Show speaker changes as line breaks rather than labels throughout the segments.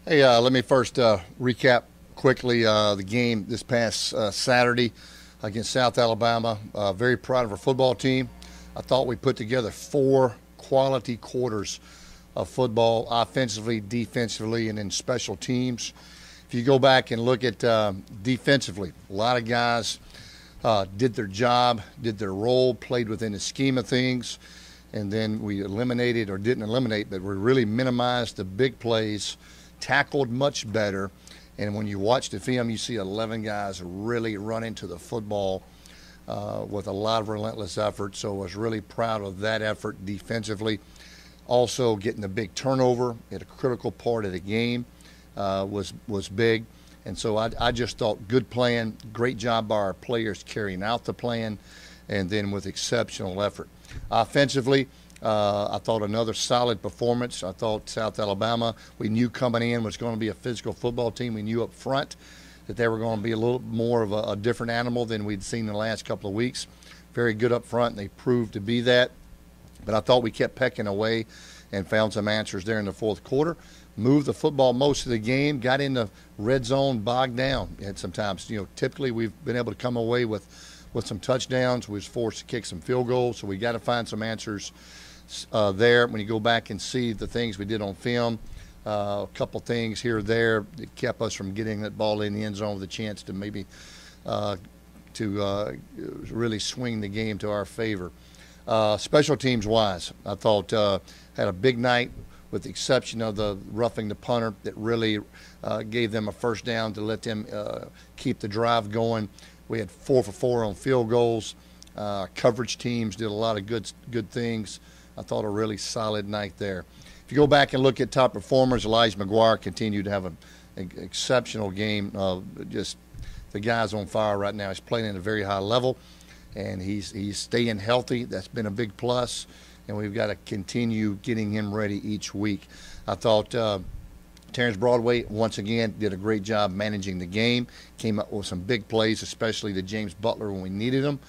Hey, let me first recap quickly the game this past Saturday against South Alabama. Very proud of our football team. I thought we put together 4 quality quarters of football, offensively, defensively, and in special teams. If you go back and look at defensively, a lot of guys did their job, did their role, played within the scheme of things, and then we eliminated, or didn't eliminate, but we really minimized the big plays, tackled much better. And when you watch the film, you see 11 guys really run into the football with a lot of relentless effort. So I was really proud of that effort defensively. Also, getting the big turnover at a critical part of the game was big. And so I just thought good plan, great job by our players carrying out the plan, and then with exceptional effort. Offensively, I thought another solid performance. I thought South Alabama, we knew coming in was going to be a physical football team. We knew up front that they were going to be a little more of a different animal than we'd seen in the last couple of weeks. Very good up front, and they proved to be that. But I thought we kept pecking away and found some answers there in the fourth quarter. Moved the football most of the game, got in the red zone, bogged down at sometimes. Typically we've been able to come away with some touchdowns. We was forced to kick some field goals, so we got to find some answers there. When you go back and see the things we did on film, a couple things here or there that kept us from getting that ball in the end zone with a chance to maybe really swing the game to our favor. Special teams wise, I thought had a big night, with the exception of the roughing the punter that really gave them a first down to let them keep the drive going. We had 4 for 4 on field goals. Coverage teams did a lot of good things. I thought a really solid night there. If you go back and look at top performers, Elijah McGuire continued to have an exceptional game. Just the guy's on fire right now. He's playing at a very high level, and he's staying healthy. That's been a big plus, and we've got to continue getting him ready each week. I thought Terrence Broadway, once again, did a great job managing the game, came up with some big plays, especially to James Butler when we needed him.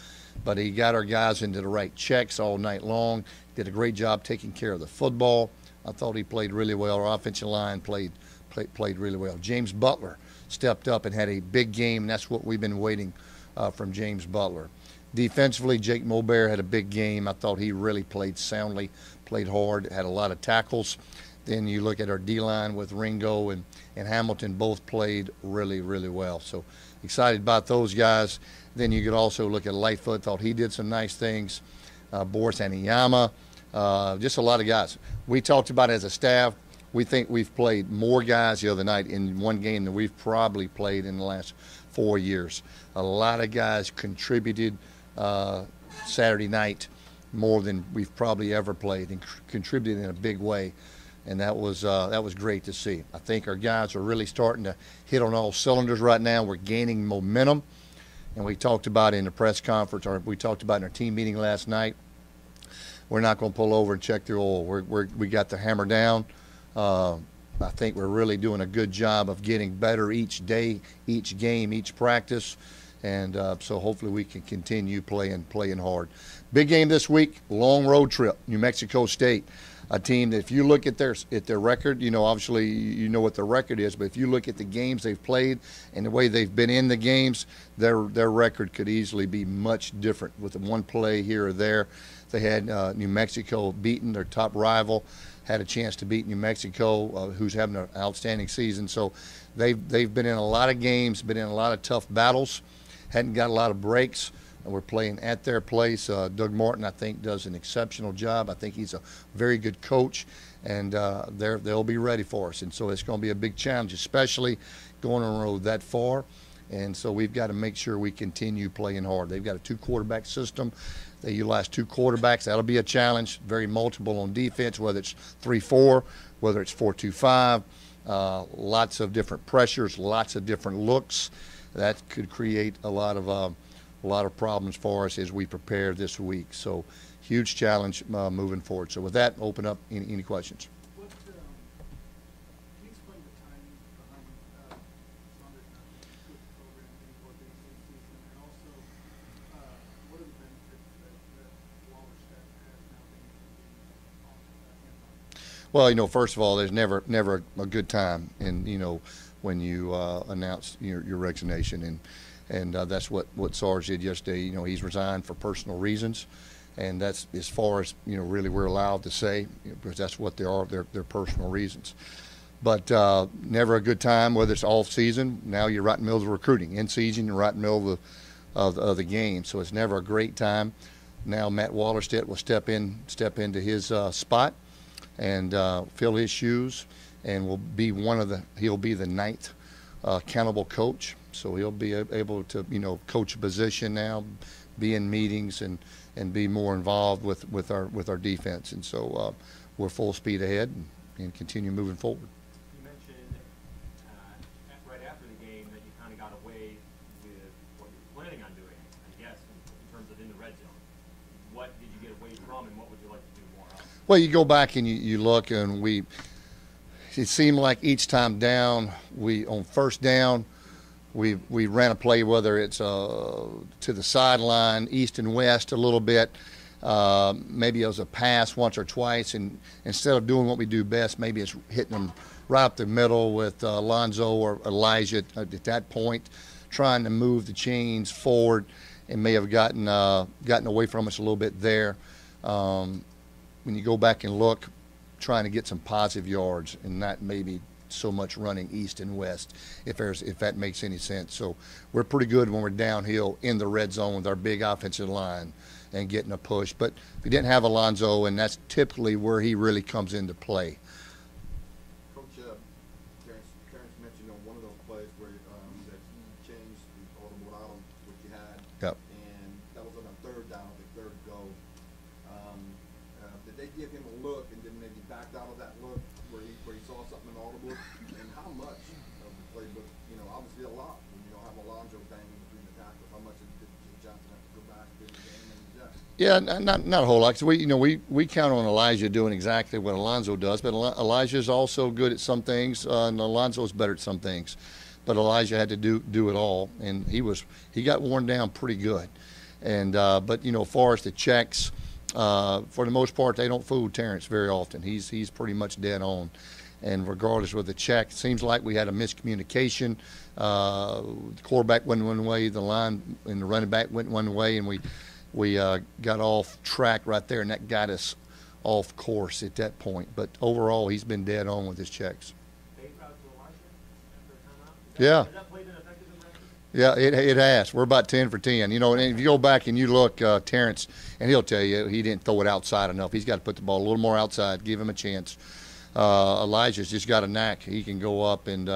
But he got our guys into the right checks all night long, did a great job taking care of the football. I thought he played really well. Our offensive line played really well. James Butler stepped up and had a big game, and that's what we've been waiting from James Butler. Defensively, Jake Mulbear had a big game. I thought he really played soundly, played hard, had a lot of tackles. Then you look at our D-line with Ringo and Hamilton, both played really, really well. So excited about those guys. Then you could also look at Lightfoot, thought he did some nice things. Boris Aniyama, just a lot of guys. We talked about as a staff, we think we've played more guys the other night in one game than we've probably played in the last 4 years. A lot of guys contributed Saturday night more than we've probably ever played, and contributed in a big way. And that was great to see. I think our guys are really starting to hit on all cylinders right now. We're gaining momentum, and we talked about in the press conference, or we talked about in our team meeting last night. We're not going to pull over and check the oil. We got the hammer down. I think we're really doing a good job of getting better each day, each game, each practice, and so hopefully we can continue playing hard. Big game this week, long road trip, New Mexico State. A team that, if you look at their record, obviously you know what their record is, but if you look at the games they've played and the way they've been in the games, their record could easily be much different with the one play here or there. They had New Mexico beaten, their top rival, had a chance to beat New Mexico, who's having an outstanding season. So they've been in a lot of games, been in a lot of tough battles, hadn't got a lot of breaks. We're playing at their place. Doug Martin, I think, does an exceptional job. I think he's a very good coach, and they'll be ready for us. And so it's going to be a big challenge, especially going on the road that far. And so we've got to make sure we continue playing hard. They've got a 2-quarterback system. They utilize 2 quarterbacks. That'll be a challenge. Very multiple on defense, whether it's 3-4, whether it's 4-2-5. Lots of different pressures, lots of different looks. That could create a lot of problems for us as we prepare this week. So huge challenge moving forward. So with that, open up any questions.
Can you explain the timing behind Saunders not being with the program anymore this season, and also what are the benefits that Wallerstedt has now being able to be on
Well, first of all, there's never a good time, and when you announce your resignation, and that's what Sarge did yesterday. He's resigned for personal reasons, and that's as far as really we're allowed to say, because that's what they are. They're personal reasons. But never a good time, whether it's off season. Now you're right in the middle of recruiting. In season, you're right in the middle of the game, so it's never a great time. Now Matt Wallerstedt will step into his spot and fill his shoes, and he'll be the ninth accountable coach. So he'll be able to coach a position now, be in meetings and be more involved with our defense. And so we're full speed ahead and continue moving forward.
You mentioned right after the game that you kind of got away with what you were planning on doing, I guess, in terms of in the red zone. What did you get away from, and what would you like to do more of?
Well, you go back and you look, and it seemed like each time down, on first down, we ran a play, whether it's to the sideline, east and west a little bit. Maybe it was a pass once or twice, and instead of doing what we do best, maybe it's hitting them right up the middle with Alonzo or Elijah at that point, trying to move the chains forward, and may have gotten away from us a little bit there. When you go back and look, trying to get some positive yards and not maybe so much running east and west, if that makes any sense. So we're pretty good when we're downhill in the red zone with our big offensive line and getting a push. But we didn't have Alonzo, and that's typically where he really comes into play.
Coach, Terrence mentioned on one of those plays where that he changed the audible out on what you had.
Yep.
And that was on a third down, the third go. Did they give him a look and then maybe backed out of that look where he saw something inaudible? And how much of the playbook, obviously a lot when you don't have Alonzo banging between the tackles. How much did Johnson have to go back in the game and adjust?
Yeah, not a whole lot. So we count on Elijah doing exactly what Alonzo does, but Elijah's also good at some things, and Alonzo's better at some things. But Elijah had to do it all, and he got worn down pretty good. And but as far as the checks, for the most part, they don't fool Terrence very often. He's pretty much dead on. And regardless of the check, it seems like we had a miscommunication. The quarterback went one way, the line and the running back went one way, and we got off track right there, and that got us off course at that point. But overall, he's been dead on with his checks. Yeah.
Has that played an effective impression?
Yeah, it has. We're about 10 for 10. And if you go back and you look, Terrence, and he'll tell you he didn't throw it outside enough. He's got to put the ball a little more outside, give him a chance. Elijah's just got a knack. He can go up, and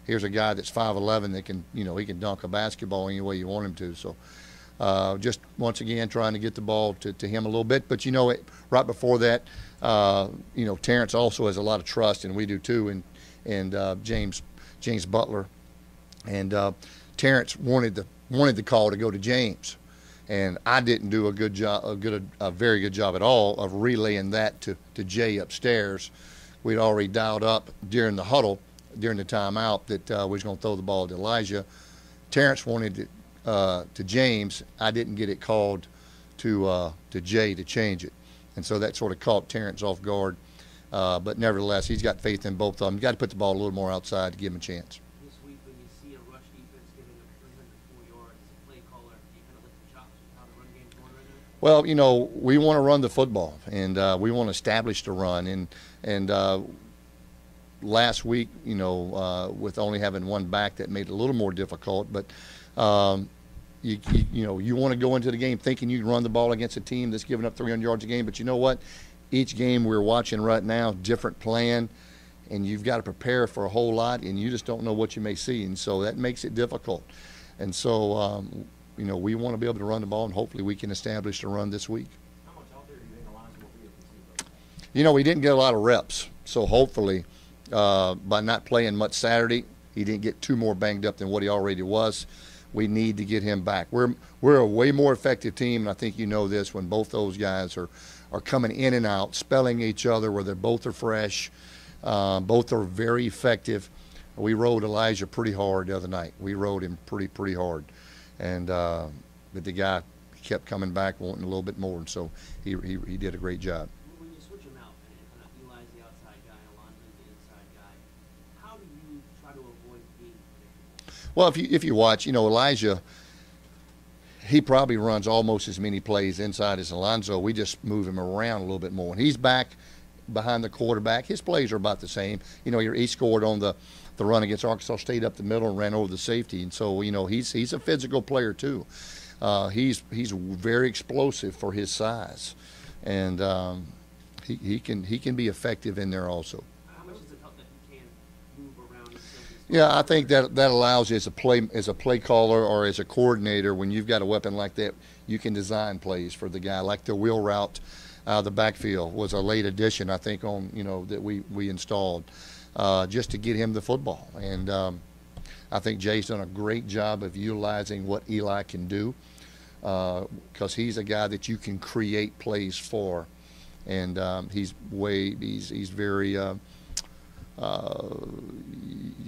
here's a guy that's 5'11" that can, he can dunk a basketball any way you want him to. So just once again trying to get the ball to him a little bit. But right before that, Terrence also has a lot of trust, and we do too. And James Butler, and Terrence wanted the call to go to James, and I didn't do a very good job at all of relaying that to Jay upstairs. We'd already dialed up during the huddle, during the timeout, that we was going to throw the ball to Elijah. Terrence wanted it to James. I didn't get it called to Jay to change it, and so that sort of caught Terrence off guard. But nevertheless, he's got faith in both of them. You got to put the ball a little more outside to give him a chance.
This week, when you see a rush defense giving up 304 yards, as a play caller, do you kind of lick the chops with how the run game's going right now?
Well, we want to run the football, and we want to establish the run. And last week, with only having one back, that made it a little more difficult. But you want to go into the game thinking you can run the ball against a team that's giving up 300 yards a game. But you know what? Each game we're watching right now, different plan, and you've got to prepare for a whole lot, and you just don't know what you may see, and so that makes it difficult. And so, we want to be able to run the ball, and hopefully we can establish a run this week.
How much out there do you think Alonzo will be at the season?
We didn't get a lot of reps, so hopefully by not playing much Saturday, he didn't get too more banged up than what he already was. We need to get him back. We're a way more effective team, and I think you know this, when both those guys are coming in and out, spelling each other, where they both are fresh, both are very effective. We rode Elijah pretty hard the other night. We rode him pretty hard, and but the guy kept coming back wanting a little bit more, and so he did a great job.
When you switch them out and kind of Eli's the outside
Well, if you watch, Elijah, he probably runs almost as many plays inside as Alonzo. We just move him around a little bit more. When he's back behind the quarterback, his plays are about the same. He scored on the run against Arkansas State up the middle and ran over the safety, and so he's a physical player too. He's very explosive for his size, and he can be effective in there also.
How much does it help that he can move around?
Yeah, I think that allows you as a play caller or as a coordinator, when you've got a weapon like that, you can design plays for the guy. Like the wheel route, the backfield was a late addition, I think, on that we installed just to get him the football. And I think Jay's done a great job of utilizing what Eli can do, because he's a guy that you can create plays for, and he's very.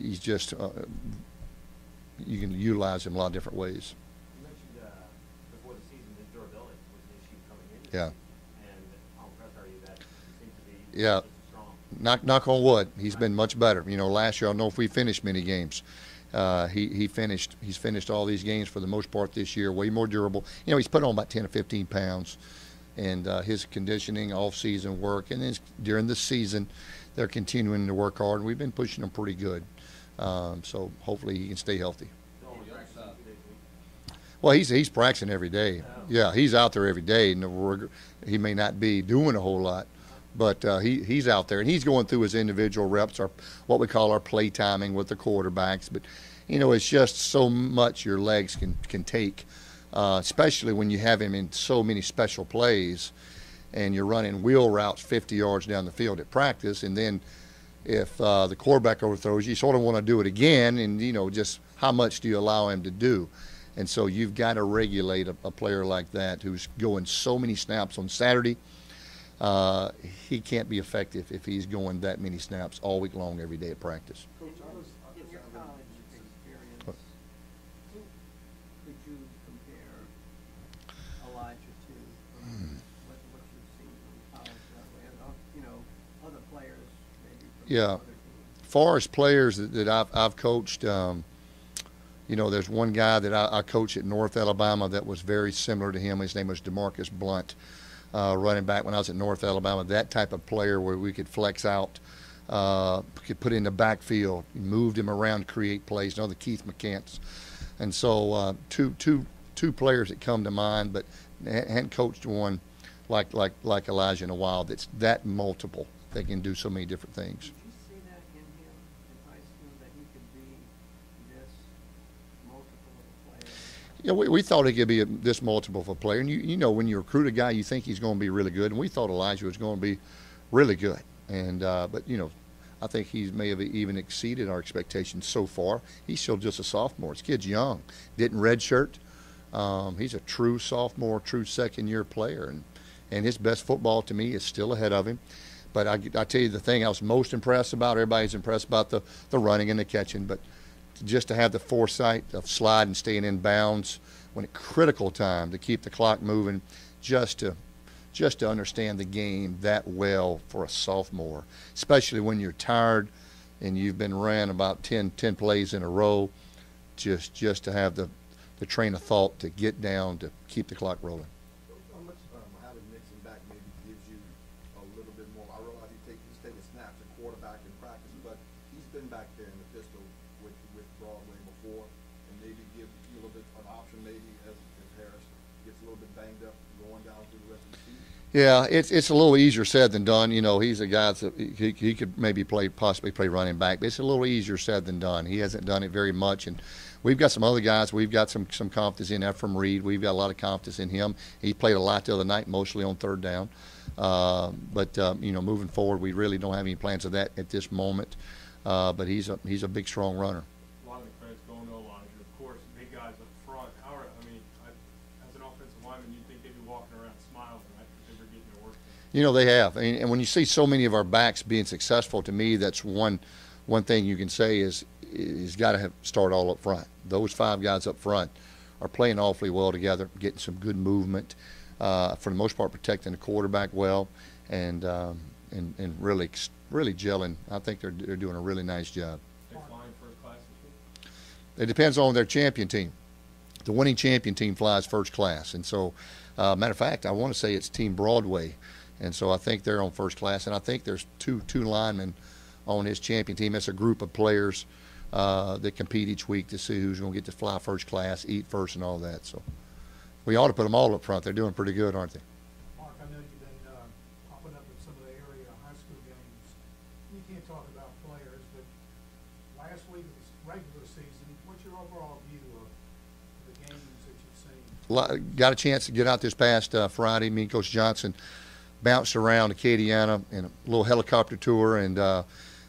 He's just you can utilize him a lot of different ways.
You mentioned before the season his durability was an issue coming in.
Yeah.
And how impressed are you that he seems to be
Yeah.
just strong?
Knock on wood, he's been much better. Last year I don't know if we finished many games. He's finished all these games for the most part this year. Way more durable. He's put on about 10 or 15 pounds, and his conditioning, off-season work, and then during the season, they're continuing to work hard. We've been pushing them pretty good, so hopefully he can stay healthy. Well, he's practicing every day. Yeah, he's out there every day. And he may not be doing a whole lot, but he's out there, and he's going through his individual reps, or what we call our play timing with the quarterbacks. But it's just so much your legs can take, especially when you have him in so many special plays, and you're running wheel routes 50 yards down the field at practice, and then if the quarterback overthrows you sort of want to do it again, and just how much do you allow him to do? And so you've got to regulate a player like that who's going so many snaps on Saturday. He can't be effective if he's going that many snaps all week long every day at practice.
Coach, in your college experience, who could you compare Elijah to from what you've seen from college and other players maybe from
Yeah.
other teams?
Far as players that I've coached, there's one guy that I coached at North Alabama that was very similar to him. His name was DeMarcus Blunt, running back when I was at North Alabama. That type of player where we could flex out, could put in the backfield, moved him around, create plays. Another Keith McCants, and so two players that come to mind, but hadn't coached one like Elijah in a while. That's that multiple. They can do so many different things.
Did you see that in him in high school, that he could be this multiple of a player?
Yeah, we thought he could be this multiple of a player. And when you recruit a guy, you think he's going to be really good. And we thought Elijah was going to be really good. And but I think he may have even exceeded our expectations so far. He's still just a sophomore. This kid's young, didn't redshirt. He's a true sophomore, true second-year player, and his best football to me is still ahead of him. But I tell you the thing I was most impressed about. Everybody's impressed about the running and the catching, but just to have the foresight of sliding and staying in bounds when at critical time to keep the clock moving, just to understand the game that well for a sophomore, especially when you're tired and you've been ran about 10 plays in a row, just to have the train of thought to get down to keep the clock rolling.
How much having Nixon back maybe gives you a little bit more? I realize he's taking snaps at quarterback in practice, but he's been back there in the pistol with Broadway before, and maybe give you a little bit an option maybe as if Harris gets a little bit banged up going down through the rest of the season.
Yeah, it's a little easier said than done. He's a guy that he could maybe possibly play running back, but it's a little easier said than done. He hasn't done it very much, and we've got some other guys. We've got some confidence in Ephraim Reed. We've got a lot of confidence in him. He played a lot the other night, mostly on third down. But moving forward, we really don't have any plans of that at this moment. But he's a big, strong runner.
A lot of the credit's going to Elijah. Of course, big guys up front. As an offensive lineman, you'd think they'd be walking around smiling, right? Because they're getting their work done.
They have. And when you see so many of our backs being successful, to me, that's one thing you can say is he's got to start all up front. Those five guys up front are playing awfully well together, getting some good movement, for the most part protecting the quarterback well, and really gelling. I think they're doing a really nice job.
They flying first class this week?
It depends on their champion team. The winning champion team flies first class, and so, matter of fact, I want to say it's Team Broadway, and so I think they're on first class, and I think there's two linemen on his champion team. It's a group of players that compete each week to see who's going to get to fly first class, eat first, and all that. So we ought to put them all up front. They're doing pretty good, aren't they?
Mark, I know you've been popping up at some of the area high school games. You can't talk about players, but last week of the regular season, what's your overall view of the games that you've seen?
Got a chance to get out this past Friday. Me and Coach Johnson bounced around Acadiana in a little helicopter tour, and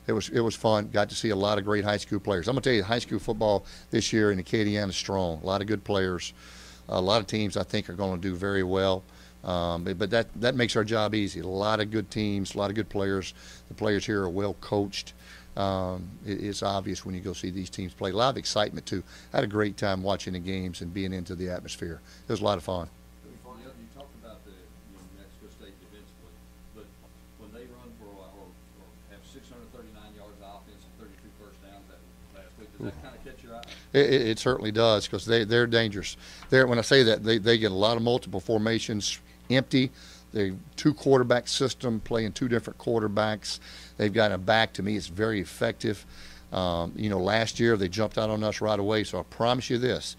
it was fun. Got to see a lot of great high school players. I'm gonna tell you, high school football this year in Acadiana is strong. A lot of good players. A lot of teams I think are going to do very well. But that makes our job easy. A lot of good teams, a lot of good players. The players here are well coached. It's obvious when you go see these teams play. A lot of excitement too. I had a great time watching the games and being into the atmosphere. It was a lot of fun.
You talked about the New Mexico State defensively, but when they run for or have 639 yards of offense and 32 first downs that last week, does that kind of catch your eye?
It certainly does, because they're dangerous. When I say that, they get a lot of multiple formations, empty. They two quarterback system, playing two different quarterbacks. They've got a back, to me, it's very effective. Last year they jumped out on us right away, so I promise you this.